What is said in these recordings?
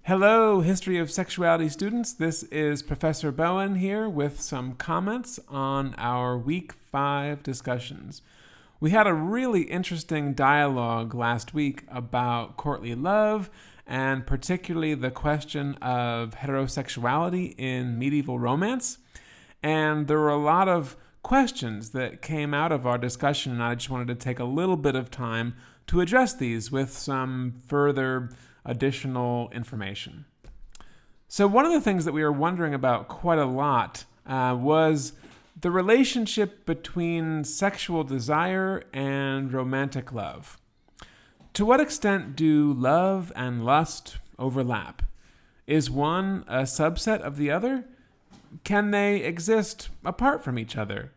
Hello, History of Sexuality students. This is Professor Bowen here with some comments on our Week 5 discussions. We had a really interesting dialogue last week about courtly love and particularly the question of heterosexuality in medieval romance. And there were a lot of questions that came out of our discussion, and I just wanted to take a little bit of time to address these with some further additional information. So one of the things that we were wondering about quite a lot was the relationship between sexual desire and romantic love. To what extent do love and lust overlap? Is one a subset of the other? Can they exist apart from each other?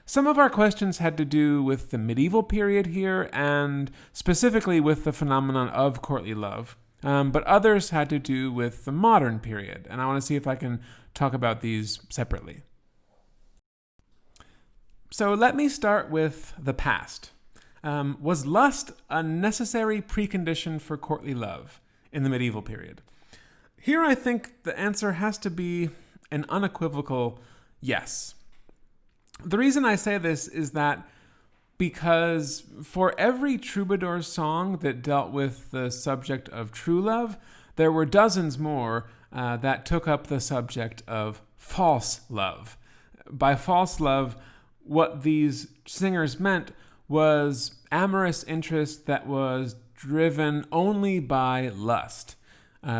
Some of our questions had to do with the medieval period here and specifically with the phenomenon of courtly love, but others had to do with the modern period, and I want to see if I can talk about these separately. So let me start with the past. Was lust a necessary precondition for courtly love in the medieval period? Here I think the answer has to be an unequivocal yes. The reason I say this is that because for every troubadour song that dealt with the subject of true love, there were dozens more that took up the subject of false love. By false love, what these singers meant was amorous interest that was driven only by lust,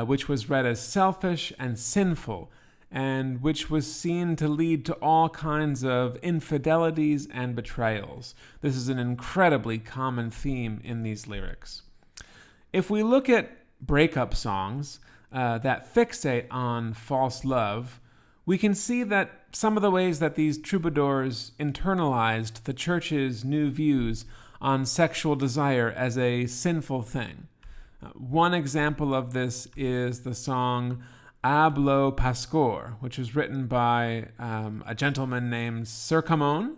which was read as selfish and sinful, and which was seen to lead to all kinds of infidelities and betrayals. This is an incredibly common theme in these lyrics. If we look at breakup songs that fixate on false love, we can see that some of the ways that these troubadours internalized the church's new views on sexual desire as a sinful thing. One example of this is the song Hablo Pascor, which was written by a gentleman named Sir Camon.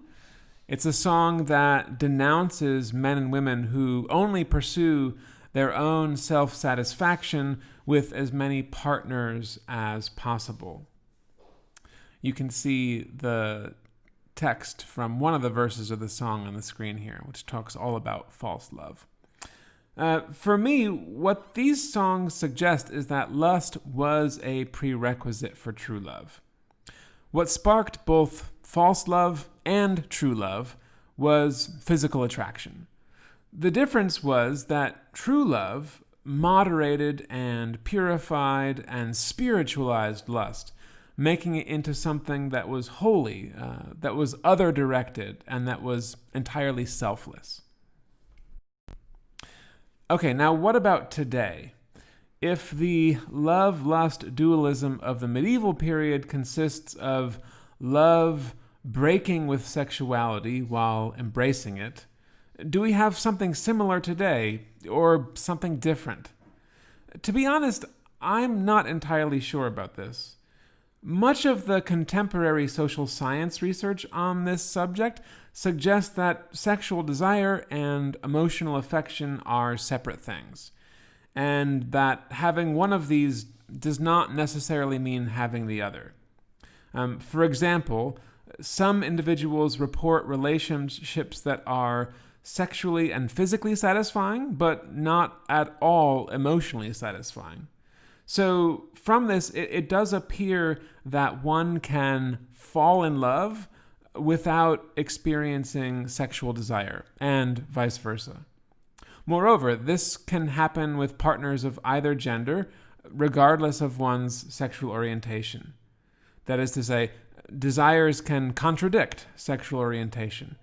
It's a song that denounces men and women who only pursue their own self-satisfaction with as many partners as possible. You can see the text from one of the verses of the song on the screen here, which talks all about false love. For me, what these songs suggest is that lust was a prerequisite for true love. What sparked both false love and true love was physical attraction. The difference was that true love moderated and purified and spiritualized lust, making it into something that was holy, that was other-directed, and that was entirely selfless. Okay, now what about today? If the love-lust dualism of the medieval period consists of love breaking with sexuality while embracing it, do we have something similar today, or something different? To be honest, I'm not entirely sure about this. Much of the contemporary social science research on this subject suggests that sexual desire and emotional affection are separate things, and that having one of these does not necessarily mean having the other. For example, some individuals report relationships that are sexually and physically satisfying, but not at all emotionally satisfying. So from this, it does appear that one can fall in love without experiencing sexual desire, and vice versa. Moreover, this can happen with partners of either gender, regardless of one's sexual orientation. That is to say, desires can contradict sexual orientation.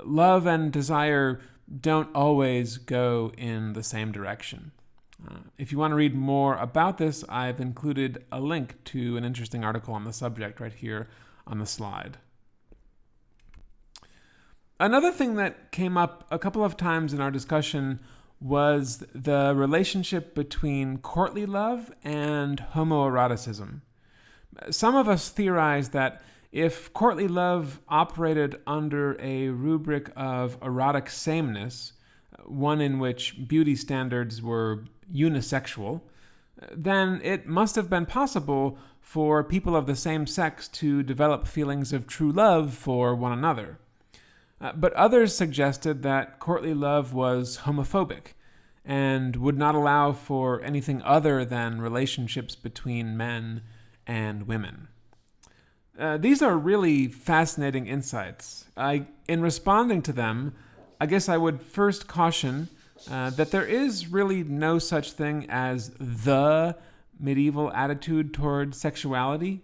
Love and desire don't always go in the same direction. If you want to read more about this, I've included a link to an interesting article on the subject right here on the slide. Another thing that came up a couple of times in our discussion was the relationship between courtly love and homoeroticism. Some of us theorize that if courtly love operated under a rubric of erotic sameness, one in which beauty standards were unisexual, then it must have been possible for people of the same sex to develop feelings of true love for one another. But others suggested that courtly love was homophobic and would not allow for anything other than relationships between men and women. These are really fascinating insights. In responding to them, I guess I would first caution that there is really no such thing as the medieval attitude toward sexuality.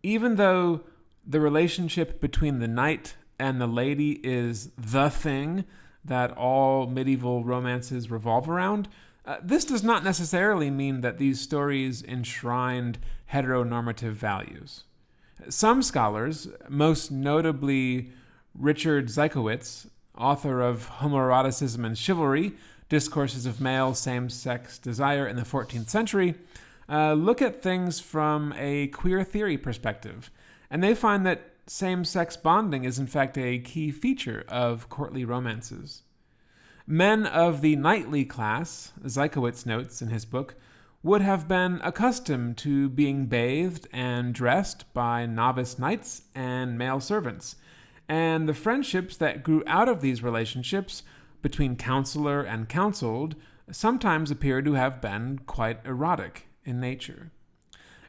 Even though the relationship between the knight and the lady is the thing that all medieval romances revolve around, this does not necessarily mean that these stories enshrined heteronormative values. Some scholars, most notably Richard Zykowitz, author of Homoeroticism and Chivalry, Discourses of Male Same-Sex Desire in the 14th Century, look at things from a queer theory perspective, and they find that same-sex bonding is in fact a key feature of courtly romances. Men of the knightly class, Zykowitz notes in his book, would have been accustomed to being bathed and dressed by novice knights and male servants, and the friendships that grew out of these relationships between counselor and counseled sometimes appear to have been quite erotic in nature.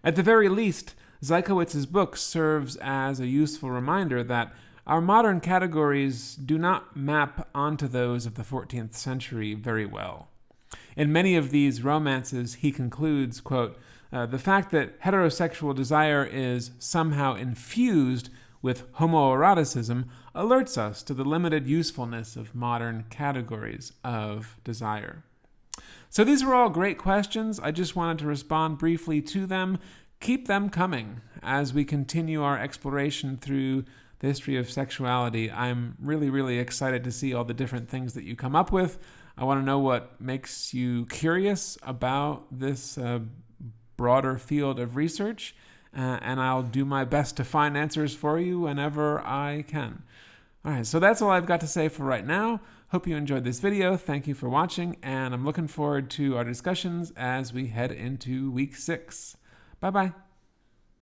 At the very least, Zykowitz's book serves as a useful reminder that our modern categories do not map onto those of the 14th century very well. In many of these romances, he concludes, quote, the fact that heterosexual desire is somehow infused with homoeroticism alerts us to the limited usefulness of modern categories of desire. So these were all great questions. I just wanted to respond briefly to them. Keep them coming as we continue our exploration through the history of sexuality. I'm really, really excited to see all the different things that you come up with. I want to know what makes you curious about this broader field of research, and I'll do my best to find answers for you whenever I can. All right, so that's all I've got to say for right now. Hope you enjoyed this video. Thank you for watching, and I'm looking forward to our discussions as we head into week 6. Bye-bye.